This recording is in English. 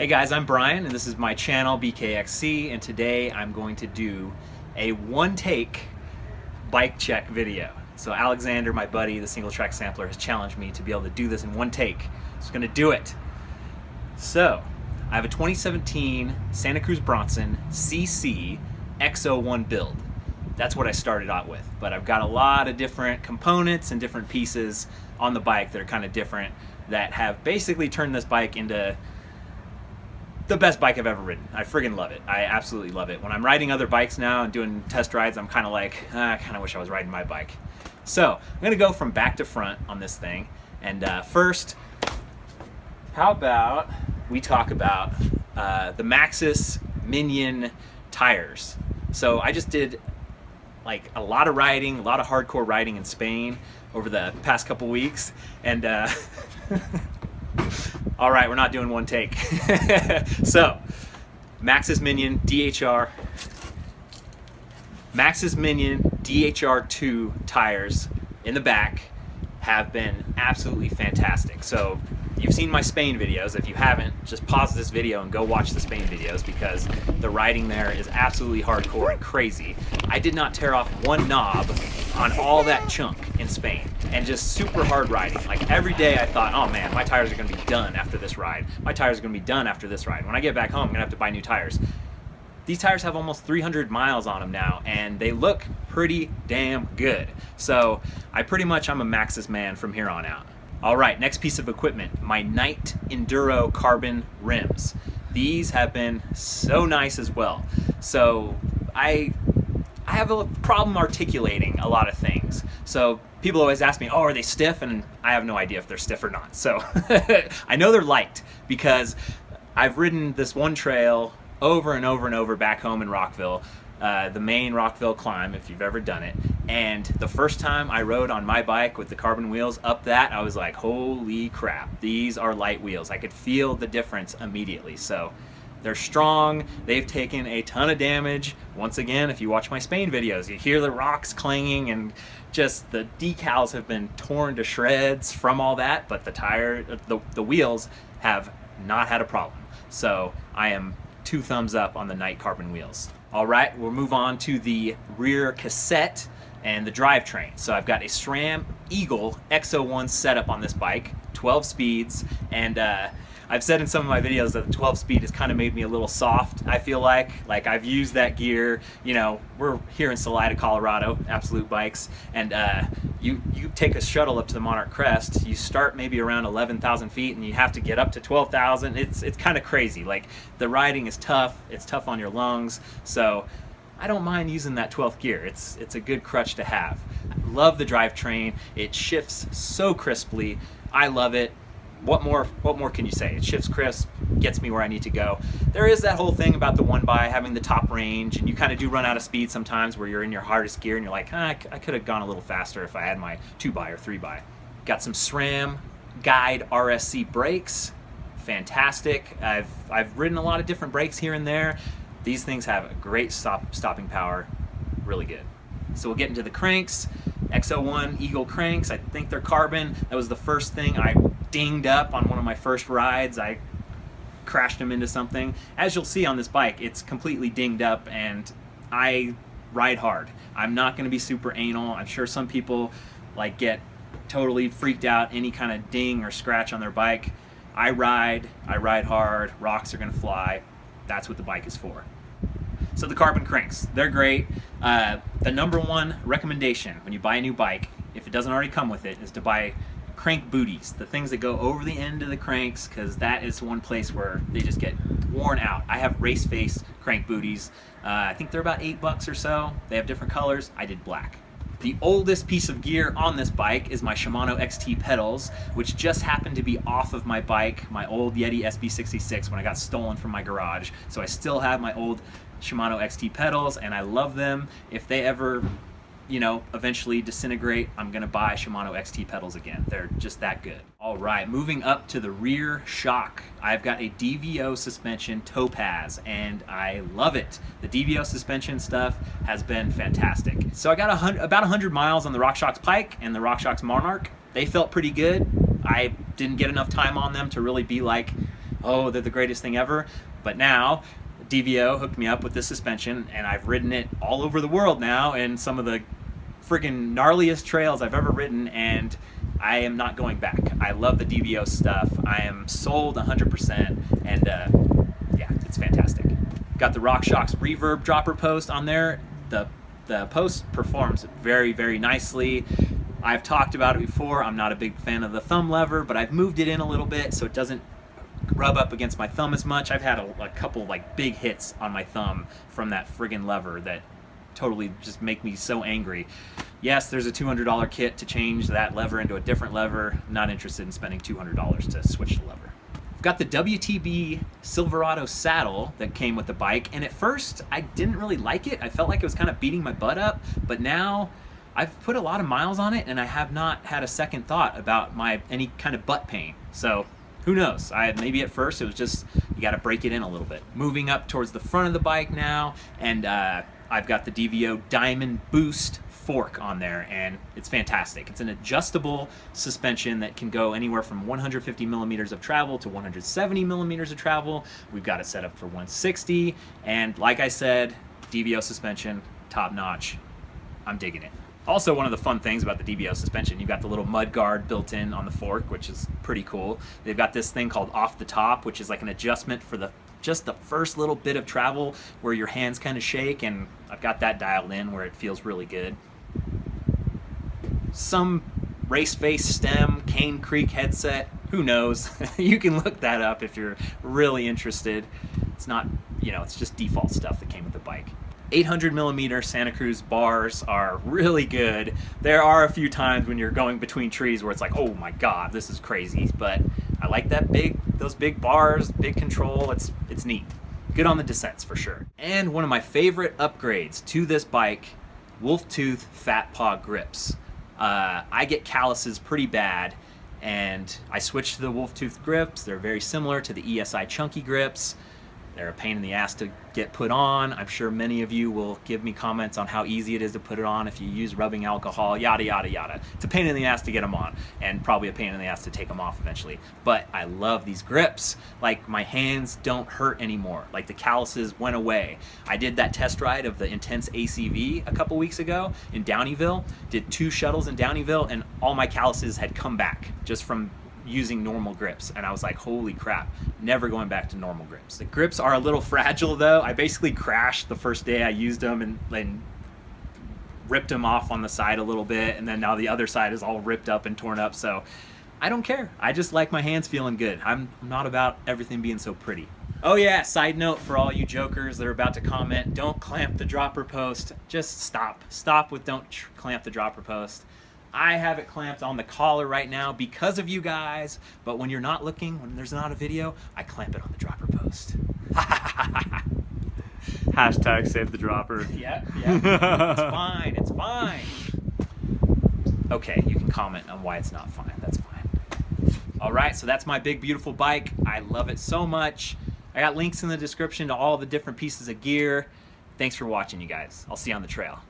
Hey guys, I'm Brian and this is my channel BKXC, and today I'm going to do a one-take bike check video. So Alexander, my buddy, the single track sampler, has challenged me to be able to do this in one take. So I'm going to do it. So I have a 2017 Santa Cruz Bronson CC X01 build. That's what I started out with, but I've got a lot of different components and different pieces on the bike that are kind of different that have basically turned this bike into the best bike I've ever ridden. I friggin' love it. I absolutely love it. When I'm riding other bikes now and doing test rides, I'm kind of like, I kind of wish I was riding my bike. So I'm going to go from back to front on this thing. And first, how about we talk about the Maxis Minion tires. So I just did like a lot of riding, a lot of hardcore riding in Spain over the past couple weeks. And all right, we're not doing one take. So, Maxis Minion DHR, Maxis Minion DHR2 tires in the back have been absolutely fantastic. So, you've seen my Spain videos. If you haven't, just pause this video and go watch the Spain videos because the riding there is absolutely hardcore and crazy. I did not tear off one knob on all that chunk in Spain, and just super hard riding. Like every day I thought, oh man, my tires are gonna be done after this ride. My tires are gonna be done after this ride. When I get back home, I'm gonna have to buy new tires. These tires have almost 300 miles on them now, and they look pretty damn good. So I'm a Maxis man from here on out. All right, next piece of equipment, my Night Enduro carbon rims. These have been so nice as well. So I have a problem articulating a lot of things. So people always ask me, oh, are they stiff? And I have no idea if they're stiff or not. So I know they're light because I've ridden this one trail over and over and over back home in Rockville, the main Rockville climb, if you've ever done it. And the first time I rode on my bike with the carbon wheels up that, I was like, holy crap, these are light wheels. I could feel the difference immediately. So they're strong, they've taken a ton of damage. Once again, if you watch my Spain videos, you hear the rocks clanging and just the decals have been torn to shreds from all that, but the wheels have not had a problem. So I am 2 thumbs up on the Night carbon wheels. All right, we'll move on to the rear cassette and the drivetrain. So I've got a SRAM Eagle X01 setup on this bike, 12 speeds, and I've said in some of my videos that the 12 speed has kind of made me a little soft, I feel like I've used that gear, you know, we're here in Salida, Colorado, Absolute Bikes, and you take a shuttle up to the Monarch Crest, you start maybe around 11,000 feet and you have to get up to 12,000. It's kind of crazy. Like, the riding is tough, it's tough on your lungs, so I don't mind using that 12th gear. It's a good crutch to have. I love the drivetrain. It shifts so crisply. I love it. What more can you say? It shifts crisp, gets me where I need to go. There is that whole thing about the 1x having the top range, and you kind of do run out of speed sometimes where you're in your hardest gear and you're like, I could have gone a little faster if I had my 2x or 3x. Got some SRAM Guide RSC brakes. Fantastic. I've ridden a lot of different brakes here and there. These things have a great stopping power, really good. So we'll get into the cranks. X01 Eagle cranks, I think they're carbon. That was the first thing I dinged up on one of my first rides. I crashed them into something. As you'll see on this bike, it's completely dinged up and I ride hard. I'm not gonna be super anal. I'm sure some people like get totally freaked out any kind of ding or scratch on their bike. I ride hard, rocks are gonna fly. That's what the bike is for. So the carbon cranks, they're great. The #1 recommendation when you buy a new bike, if it doesn't already come with it, is to buy crank booties, the things that go over the end of the cranks, because that is one place where they just get worn out. I have race face crank booties. I think they're about $8 or so. They have different colors. I did black. The oldest piece of gear on this bike is my Shimano Xt Pedals, which just happened to be off of my bike, my old Yeti SB66, when I got stolen from my garage. So I still have my old Shimano Xt Pedals, and I love them. If they ever, you know, eventually disintegrate, I'm gonna buy Shimano Xt Pedals again. They're just that good. All right, moving up to the rear shock. I've got a Dvl Suspension Topaz, and I love it. The Dvl Suspension stuff has been fantastic. So I got about 100 miles on the RockShox Pike and the RockShox Monarch. They felt pretty good. I didn't get enough time on them to really be like, oh, they're the greatest thing ever. But now, DVO hooked me up with this suspension, and I've ridden it all over the world now in some of the friggin' gnarliest trails I've ever ridden, and I am not going back. I love the DVO stuff. I am sold 100%, and yeah, it's fantastic. Got the RockShox Reverb dropper post on there. The post performs very, very nicely. I've talked about it before. I'm not a big fan of the thumb lever, but I've moved it in a little bit so it doesn't rub up against my thumb as much. I've had a couple like big hits on my thumb from that friggin' lever that totally just make me so angry. Yes, there's a $200 kit to change that lever into a different lever. Not interested in spending $200 to switch the lever. I've got the Wtb Silverado Saddle that came with the bike, and at first I didn't really like it. I felt like it was kind of beating my butt up, but now I've put a lot of miles on it and I have not had a second thought about any kind of butt pain. So who knows? Maybe at first it was just, you gotta break it in a little bit. Moving up towards the front of the bike now, and I've got the DVO Diamond Boost fork on there, and it's fantastic. It's an adjustable suspension that can go anywhere from 150 millimeters of travel to 170 millimeters of travel. We've got it set up for 160, and like I said, DVO suspension, top notch. I'm digging it. Also, one of the fun things about the DVO suspension, you've got the little mud guard built in on the fork, which is pretty cool. They've got this thing called off the top, which is like an adjustment for just the first little bit of travel where your hands kind of shake, and I've got that dialed in where it feels really good. Some race face stem, Cane Creek headset, who knows? You can look that up if you're really interested. It's not, it's just default stuff that came with the bike. 800 millimeter Santa Cruz bars are really good. There are a few times when you're going between trees where it's like, oh my God, this is crazy. But I like those big bars, big control. It's neat. Good on the descents for sure. And one of my favorite upgrades to this bike, Wolf Tooth Fat Paw grips. I get calluses pretty bad, and I switched to the Wolf Tooth grips. They're very similar to the ESI Chunky grips. They're a pain in the ass to get put on. I'm sure many of you will give me comments on how easy it is to put it on if you use rubbing alcohol, yada, yada, yada. It's a pain in the ass to get them on, and probably a pain in the ass to take them off eventually. But I love these grips. Like, my hands don't hurt anymore. Like, the calluses went away. I did that test ride of the Intense ACV a couple weeks ago in Downeyville. Did 2 shuttles in Downeyville, and all my calluses had come back just from using normal grips, and I was like, holy crap, never going back to normal grips. The grips are a little fragile though. I basically crashed the first day I used them and ripped them off on the side a little bit, and then now the other side is all ripped up and torn up, so I don't care. I just like my hands feeling good. I'm not about everything being so pretty. Oh yeah, side note for all you jokers that are about to comment, don't clamp the dropper post. Just stop. Stop with don't clamp the dropper post. I have it clamped on the collar right now because of you guys, but when you're not looking, when there's not a video, I clamp it on the dropper post. Hashtag save the dropper. Yeah. It's fine, it's fine. Okay, you can comment on why it's not fine, that's fine. All right, so that's my big, beautiful bike. I love it so much. I got links in the description to all the different pieces of gear. Thanks for watching, you guys. I'll see you on the trail.